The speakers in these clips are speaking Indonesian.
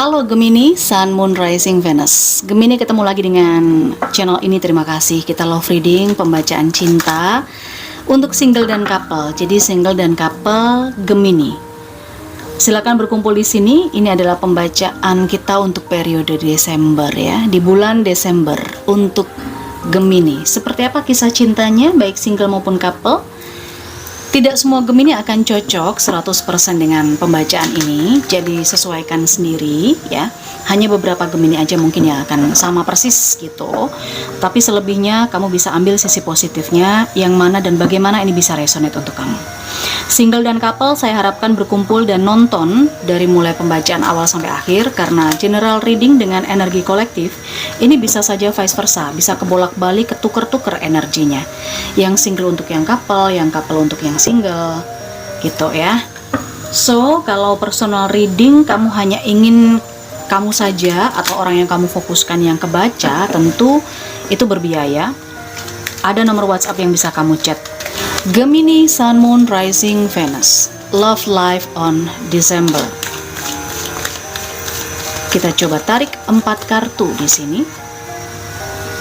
Halo Gemini, Sun, Moon, Rising, Venus. Gemini ketemu lagi dengan channel ini, terima kasih. Kita love reading, pembacaan cinta untuk single dan couple. Jadi single dan couple Gemini. Silakan berkumpul di sini. Ini adalah pembacaan kita untuk periode Desember ya, di bulan Desember untuk Gemini. Seperti apa kisah cintanya baik single maupun couple? Tidak semua Gemini akan cocok 100% dengan pembacaan ini, jadi sesuaikan sendiri ya. Hanya beberapa Gemini aja mungkin yang akan sama persis gitu. Tapi selebihnya kamu bisa ambil sisi positifnya, yang mana dan bagaimana ini bisa resonate untuk kamu. Single dan couple saya harapkan berkumpul dan nonton dari mulai pembacaan awal sampai akhir, karena general reading dengan energi kolektif ini bisa saja vice versa, bisa kebolak-balik, ketuker-tuker energinya. Yang single untuk yang couple untuk yang single gitu ya. So, kalau personal reading kamu hanya ingin kamu saja atau orang yang kamu fokuskan yang kebaca, tentu itu berbiaya. Ada nomor WhatsApp yang bisa kamu chat. Gemini, Sun, Moon, Rising, Venus. Love life on December. Kita coba tarik 4 kartu di sini.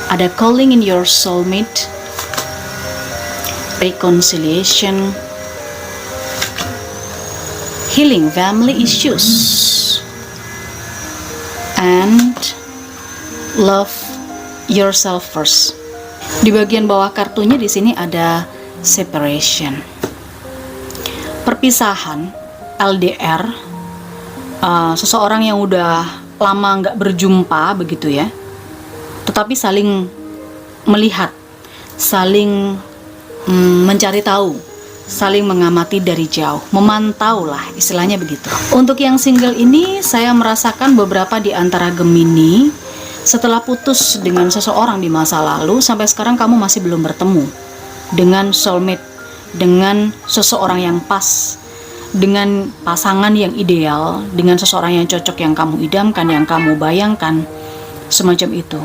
Ada calling in your soulmate, reconciliation, healing family issues, and love yourself first. Di bagian bawah kartunya di sini ada separation, perpisahan, LDR, seseorang yang udah lama nggak berjumpa begitu ya, tetapi saling melihat, saling mencari tahu, saling mengamati dari jauh, memantau lah istilahnya begitu. Untuk yang single ini saya merasakan beberapa di antara Gemini setelah putus dengan seseorang di masa lalu, sampai sekarang kamu masih belum bertemu dengan soulmate, dengan seseorang yang pas, dengan pasangan yang ideal, dengan seseorang yang cocok yang kamu idamkan, yang kamu bayangkan, semacam itu.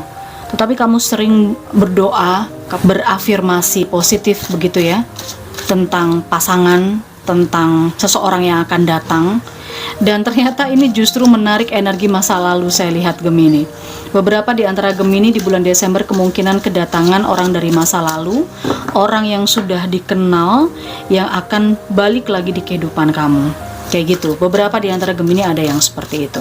Tetapi kamu sering berdoa, berafirmasi positif begitu ya, tentang pasangan, tentang seseorang yang akan datang. Dan ternyata ini justru menarik energi masa lalu saya lihat Gemini. Beberapa di antara Gemini di bulan Desember kemungkinan kedatangan orang dari masa lalu, orang yang sudah dikenal, yang akan balik lagi di kehidupan kamu. Kayak gitu, beberapa di antara Gemini ada yang seperti itu.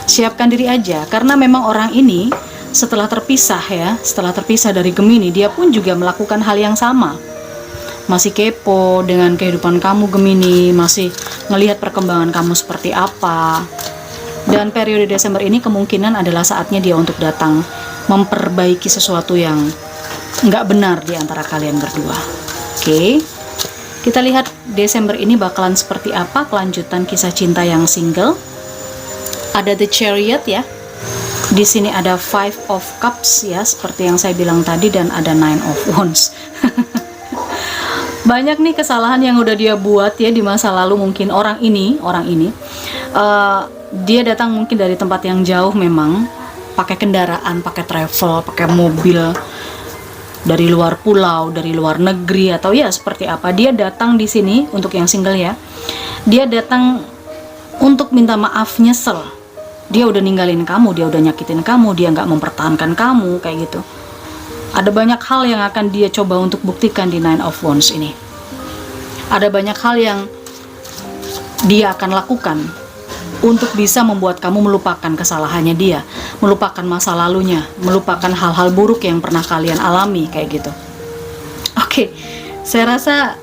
Siapkan diri aja, karena memang orang ini setelah terpisah ya, setelah terpisah dari Gemini, dia pun juga melakukan hal yang sama. Masih kepo dengan kehidupan kamu Gemini, masih ngelihat perkembangan kamu seperti apa. Dan periode Desember ini kemungkinan adalah saatnya dia untuk datang memperbaiki sesuatu yang nggak benar di antara kalian berdua. Oke, kita lihat Desember ini bakalan seperti apa kelanjutan kisah cinta yang single. Ada The Chariot ya. Di sini ada Five of Cups ya, seperti yang saya bilang tadi, dan ada Nine of Wands. Banyak nih kesalahan yang udah dia buat ya di masa lalu. Mungkin orang ini dia datang mungkin dari tempat yang jauh, memang pakai kendaraan, pakai travel, pakai mobil, dari luar pulau, dari luar negeri, atau ya seperti apa. Dia datang di sini untuk yang single ya. Dia datang untuk minta maaf, nyesel. Dia udah ninggalin kamu, dia udah nyakitin kamu, dia nggak mempertahankan kamu kayak gitu. Ada banyak hal yang akan dia coba untuk buktikan di Nine of Wands ini. Ada banyak hal yang dia akan lakukan untuk bisa membuat kamu melupakan kesalahannya dia, melupakan masa lalunya, melupakan hal-hal buruk yang pernah kalian alami kayak gitu. Oke, saya rasa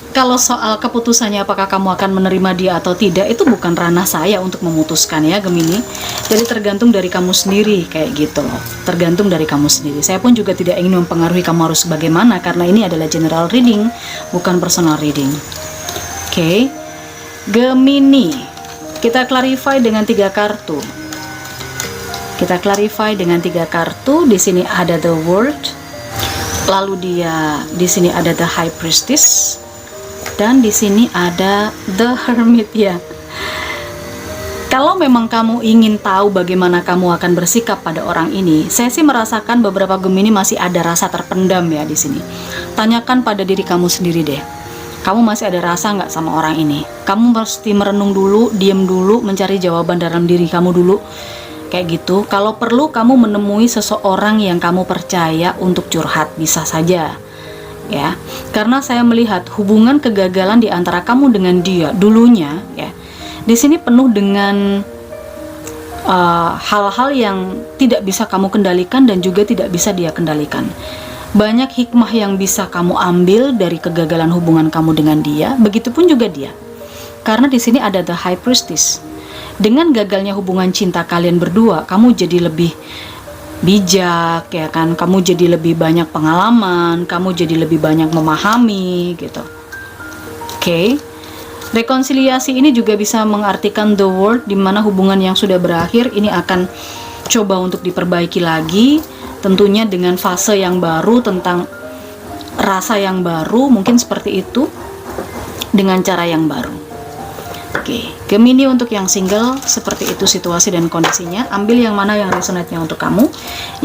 kalau soal keputusannya apakah kamu akan menerima dia atau tidak, itu bukan ranah saya untuk memutuskan ya Gemini. Jadi tergantung dari kamu sendiri kayak gitu. Tergantung dari kamu sendiri. Saya pun juga tidak ingin mempengaruhi kamu harus bagaimana, karena ini adalah general reading, bukan personal reading. Oke, Gemini, kita clarify dengan 3 kartu. Kita clarify dengan 3 kartu. Di sini ada The World, lalu di sini ada The High Priestess, dan di sini ada The Hermit ya. Kalau memang kamu ingin tahu bagaimana kamu akan bersikap pada orang ini, saya sih merasakan beberapa Gemini masih ada rasa terpendam ya di sini. Tanyakan pada diri kamu sendiri deh. Kamu masih ada rasa nggak sama orang ini? Kamu mesti merenung dulu, diam dulu, mencari jawaban dalam diri kamu dulu. Kayak gitu. Kalau perlu kamu menemui seseorang yang kamu percaya untuk curhat, bisa saja. Ya. Karena saya melihat hubungan kegagalan di antara kamu dengan dia dulunya, ya. Di sini penuh dengan hal-hal yang tidak bisa kamu kendalikan dan juga tidak bisa dia kendalikan. Banyak hikmah yang bisa kamu ambil dari kegagalan hubungan kamu dengan dia, begitupun juga dia. Karena di sini ada The High Priestess. Dengan gagalnya hubungan cinta kalian berdua, kamu jadi lebih bijak, ya kan? Kamu jadi lebih banyak pengalaman, kamu jadi lebih banyak memahami, gitu. Oke. Rekonsiliasi ini juga bisa mengartikan the world, di mana hubungan yang sudah berakhir ini akan coba untuk diperbaiki lagi, tentunya dengan fase yang baru, tentang rasa yang baru, mungkin seperti itu, dengan cara yang baru. Oke, Gemini untuk yang single, seperti itu situasi dan kondisinya. Ambil yang mana yang resonate-nya untuk kamu.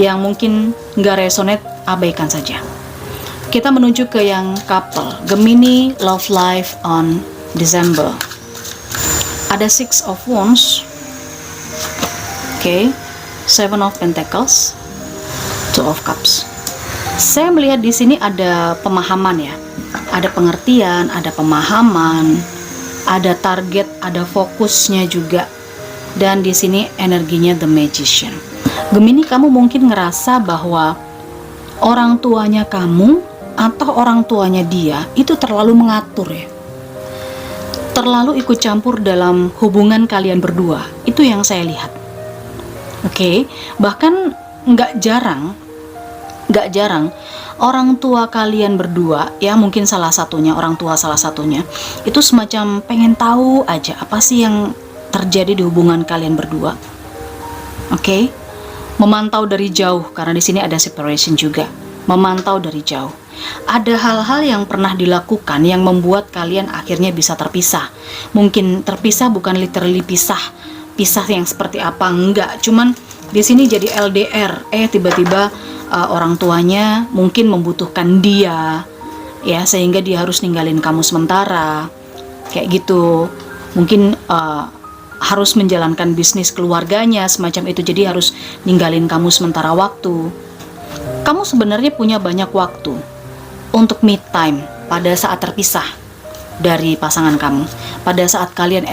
Yang mungkin nggak resonate, abaikan saja. Kita menuju ke yang couple. Gemini, love life on December. Ada Six of Wands. Oke, Seven of Pentacles, Two of Cups. Saya melihat di sini ada pemahaman, ya. Ada pengertian, ada pemahaman, ada target, ada fokusnya juga. Dan di sini energinya The Magician. Gemini, kamu mungkin ngerasa bahwa orang tuanya kamu atau orang tuanya dia itu terlalu mengatur, ya. Terlalu ikut campur dalam hubungan kalian berdua. Itu yang saya lihat. Oke, bahkan nggak jarang orang tua kalian berdua, ya mungkin orang tua salah satunya, itu semacam pengen tahu aja apa sih yang terjadi di hubungan kalian berdua. Oke, memantau dari jauh, karena di sini ada separation juga, memantau dari jauh. Ada hal-hal yang pernah dilakukan yang membuat kalian akhirnya bisa terpisah. Mungkin terpisah bukan literally pisah yang seperti apa, enggak, cuman di sini jadi LDR. Tiba-tiba orang tuanya mungkin membutuhkan dia, ya, sehingga dia harus ninggalin kamu sementara, kayak gitu. Mungkin harus menjalankan bisnis keluarganya, semacam itu, jadi harus ninggalin kamu sementara waktu. Kamu sebenarnya punya banyak waktu untuk me time pada saat terpisah dari pasangan kamu, pada saat kalian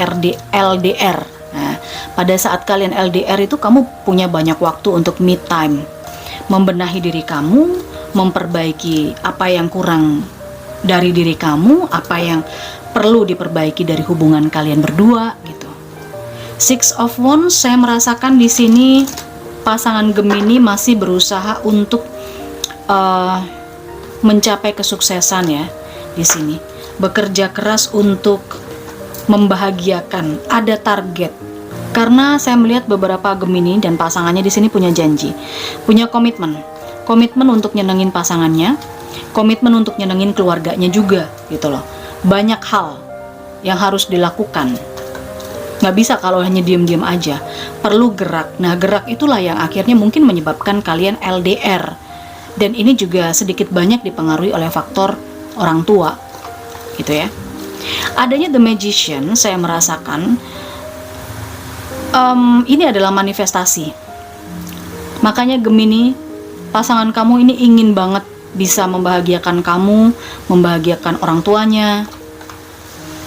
LDR. Nah, pada saat kalian LDR itu kamu punya banyak waktu untuk me time, membenahi diri kamu, memperbaiki apa yang kurang dari diri kamu, apa yang perlu diperbaiki dari hubungan kalian berdua, gitu. Six of Wands, saya merasakan di sini pasangan Gemini masih berusaha untuk mencapai kesuksesan, ya. Di sini bekerja keras untuk membahagiakan, ada target. Karena saya melihat beberapa Gemini dan pasangannya di sini punya janji, punya komitmen untuk nyenengin pasangannya, komitmen untuk nyenengin keluarganya juga, gitu loh. Banyak hal yang harus dilakukan. Nggak bisa kalau hanya diam-diam aja, perlu gerak. Nah, gerak itulah yang akhirnya mungkin menyebabkan kalian LDR. Dan ini juga sedikit banyak dipengaruhi oleh faktor orang tua, gitu ya. Adanya The Magician, saya merasakan ini adalah manifestasi. Makanya Gemini, pasangan kamu ini ingin banget bisa membahagiakan kamu, membahagiakan orang tuanya,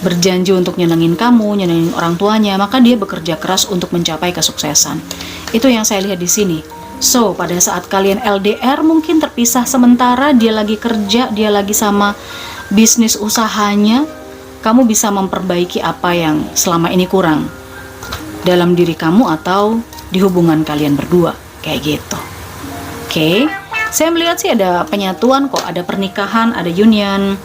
berjanji untuk nyenengin kamu, nyenengin orang tuanya, maka dia bekerja keras untuk mencapai kesuksesan. Itu yang saya lihat di sini. So, pada saat kalian LDR mungkin terpisah sementara, dia lagi kerja, dia lagi sama bisnis usahanya, kamu bisa memperbaiki apa yang selama ini kurang dalam diri kamu atau di hubungan kalian berdua, kayak gitu. Oke, saya melihat sih ada penyatuan kok, ada pernikahan, ada union,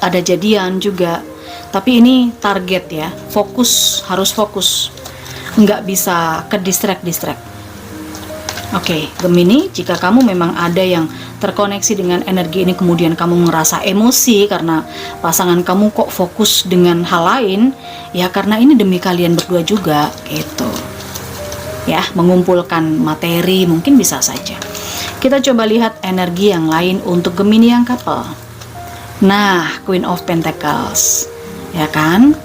ada jadian juga. Tapi ini target, ya, fokus, harus fokus, nggak bisa ke distract. Oke, Gemini, jika kamu memang ada yang terkoneksi dengan energi ini, kemudian kamu ngerasa emosi karena pasangan kamu kok fokus dengan hal lain, ya karena ini demi kalian berdua juga, gitu. Ya, mengumpulkan materi mungkin bisa saja. Kita coba lihat energi yang lain untuk Gemini yang couple. Nah, Queen of Pentacles, ya kan?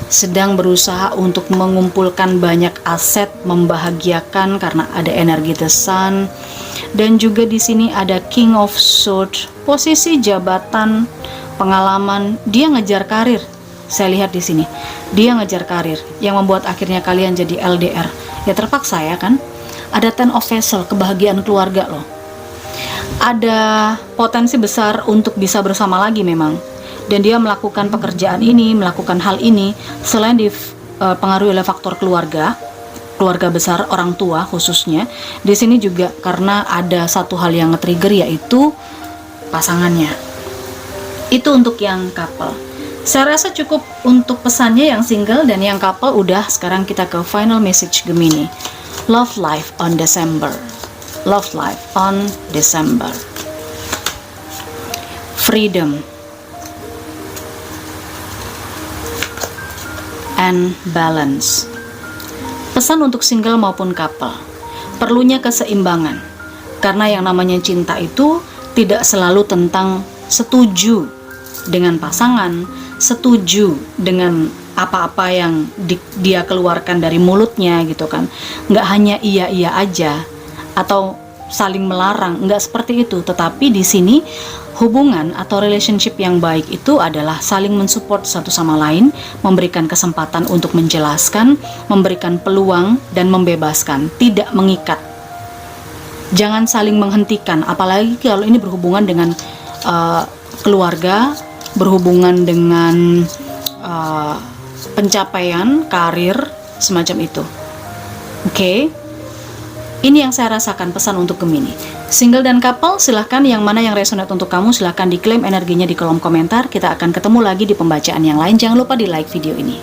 Sedang berusaha untuk mengumpulkan banyak aset, membahagiakan karena ada energi The Sun. Dan juga di sini ada King of Swords, posisi jabatan, pengalaman, dia ngejar karir. Saya lihat di sini, dia ngejar karir yang membuat akhirnya kalian jadi LDR. Ya terpaksa ya kan? Ada Ten of Vessels, kebahagiaan keluarga loh. Ada potensi besar untuk bisa bersama lagi memang. Dan dia melakukan pekerjaan ini, melakukan hal ini selain dipengaruhi oleh faktor keluarga besar, orang tua khususnya. Di sini juga karena ada satu hal yang nge-trigger, yaitu pasangannya. Itu untuk yang couple. Saya rasa cukup untuk pesannya yang single, dan yang couple udah. Sekarang kita ke final message Gemini. Love life on December. Love life on December. Freedom and balance. Pesan untuk single maupun couple, perlunya keseimbangan. Karena yang namanya cinta itu tidak selalu tentang setuju dengan pasangan, setuju dengan apa-apa yang dia keluarkan dari mulutnya gitu kan. Nggak hanya iya-iya aja atau saling melarang, nggak seperti itu. Tetapi di sini hubungan atau relationship yang baik itu adalah saling mensupport satu sama lain, memberikan kesempatan untuk menjelaskan, memberikan peluang dan membebaskan, tidak mengikat. Jangan saling menghentikan, apalagi kalau ini berhubungan dengan keluarga, berhubungan dengan pencapaian karir semacam itu. Oke. Ini yang saya rasakan pesan untuk Gemini. Single dan couple, silahkan yang mana yang resonate untuk kamu, silahkan diklaim energinya di kolom komentar. Kita akan ketemu lagi di pembacaan yang lain. Jangan lupa di like video ini.